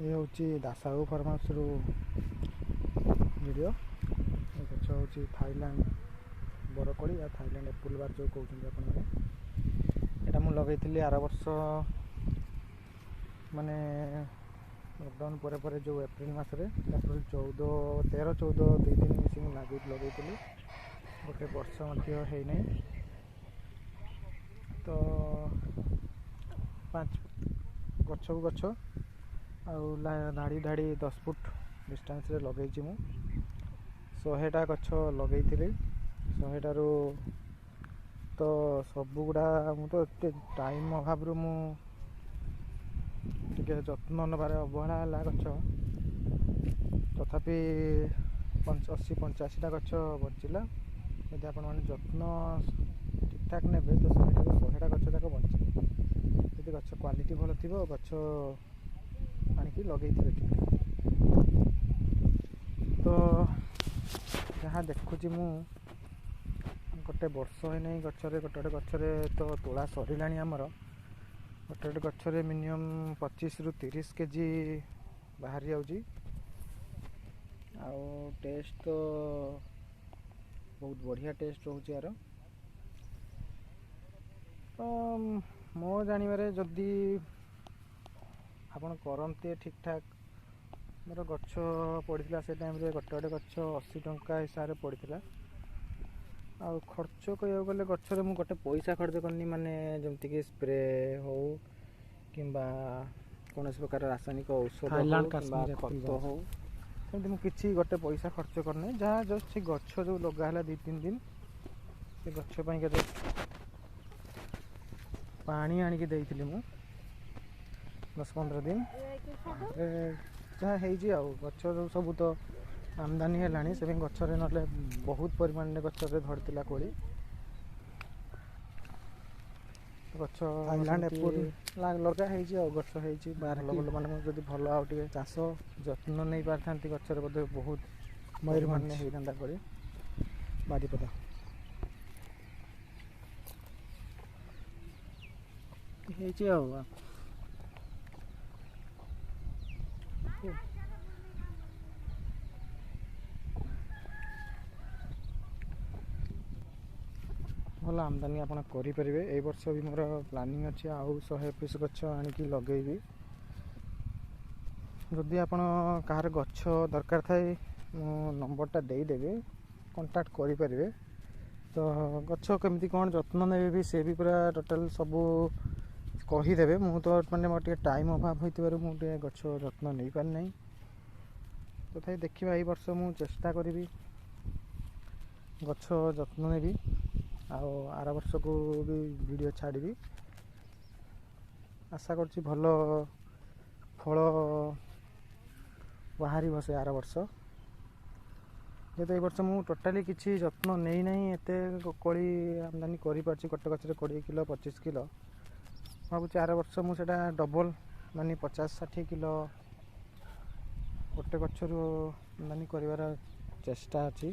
ये हूँ दासाऊ farm house video. ये गछ हूँ थाईलैंड बरकोड़ी या थाईलैंड एप्पल बार जो कहते हैं यहाँ मुझे लगे आर वर्ष माने लॉकडाउन पर जो एप्रिल मसरे एप्रिल 13-14 2 दिन मिसिंग लगे गोटे वर्ष होना तो 5 गछ को गछ धाड़ी धाड़ी 10 फुट डिस्टेंस रे लगे 100टा गछ लगे 100टारू तो सबुगुड़ा मु तो टाइम अभाव मुझे जत्न नबार अवहेला है गछ तथापि 80-85टा गछ बचिला यदि आपण मैंने जत्न ठीक ठाक ने तो 100टा गछ जाक बचे यदि गछ क्वालिटी भल थी गछ आनिकी लगे ठीक तो जहाँ देखुची मु गोटे वर्ष है नहीं गचरे गोटे गचरे तो तोला सरिला आमर गोटे गचरे मिनिमम 25-30 केजी बाहरी जाऊँगी टेस्ट तो बहुत बढ़िया टेस्ट रोचे यार तो मो जानवर जदि आपन करते ठीक ठाक मोर गछ पड़ा से टाइम रे गोटे गोटे गछ 80 टंका हिसाब से पड़ा आ खर्च कह गले गचरे मुझे गोटे पैसा खर्च करनी माने जमती स्प्रे हो कि कौन प्रकार रासायनिक औषध खत हो किसी गोटे पैसा खर्च करना जहाँ जस्ट से गछ जो लगाला 2-3 दिन से गछ के पानी आनिकी देइथिली मु 10-15 दिन जहाँ गछ सब तो आमदानी है से गचरे ना बहुत परिमाण गचरे धरती कोड़ी गछ थाईलैंड एप्पल लगा गछ भल माने जदि भल आउटे चाष जत्न नहीं पारि था गचरे बोधे बहुत मयूरभंज होता कोड़ी बारीपदा भल आमदानी आप करें। ए वर्ष भी मोर प्लानिंग अच्छे आउ 100 पीस गछ आनिकी लगेबी जदि आपण कहार गछ दरकार थाए नंबरटा देदेवी कांटेक्ट करें तो गछ केमती कौन जत्न ने भी सी भी पूरा टोटाल सबू कहीदेवे मु तो मैंने मोर टाइम अभाव होती मुझे गछ जत्न नहीं पारि तथा देखा ये वर्ष मु चेष्टा करी गछ जत्न नेबी आर वर्ष को भी वीडियो छाड़ी आशा कर भल फल बाहर से आर वर्ष जेहेतु वर्ष मु टोटाली किसी जत्न नहीं ना एत कोड़ी आमदानी कर गोटे गचरे 20 किलो 25 किलो भावुँ आर वर्ष मुझे डबल मानी 50-60 किलो गोटे गचर आमदानी कर चेष्टा अच्छी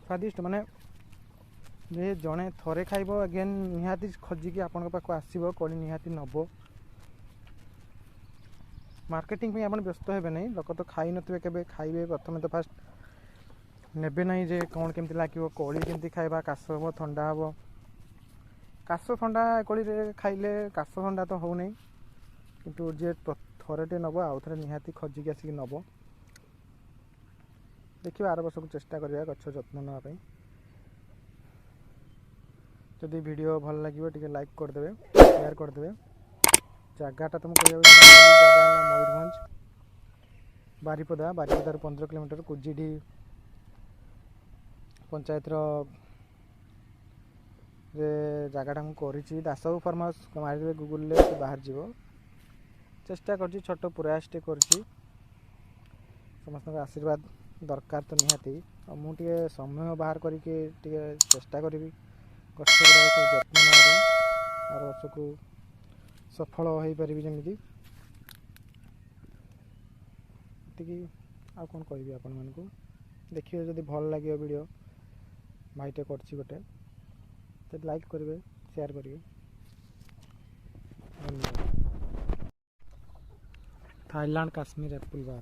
स्वादिष्ट माने जे जड़े थरे खाइब अगेन निहाती खोजिकी आपण पाक आसो कड़ी निहाती नब मार्केटिंग पे आपण व्यस्त हेबे नहीं लोक तो खाई नथिबे केबे खाइबे प्रथम तो फास्ट नेबे नहीं जे कौन केमती लागिवो कड़ी केमती खाइबा काश हम ठंडा हम काश ठंडा कड़ी खाइले काश ठंडा तो हो नहीं किंतु जे थरेटे नब आउ थे निहाती खोजिकी आसिक नब देखिए आर वर्ष को चेष्टा करिया गछ जत्न नापी जदि वीडियो भल लगे टे लाइक करदे शेयर करदे जगाटा तुम कह मयूरभंज बारीपदा 15 किलोमीटर कुजीडी पंचायत जगाटा मुझे दासाऊ फार्म हाउस मारे गूगल बाहर जीव चेष्टा कर छोट प्रयास टे कर समस्त आशीर्वाद दरकार तो निहाती मुझे समय बाहर करके चेष्टा करी गछ जत्न ना आर वर्ष को सफल हो पारि जमी आ कौन कह आपण मान को देखिए जदि भल लगे वीडियो भाईटे कर गोटे तो लाइक करेंगे शेयर करेंगे। धन्यवाद। थाईलैंड काश्मीर एप्पल बार।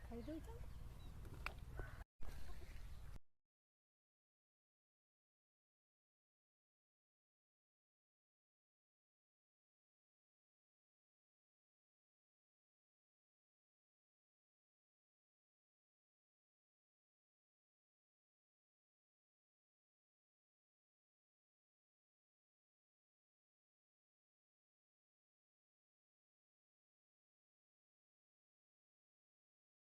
ଖାଇ ଦେଇ ଖାଇ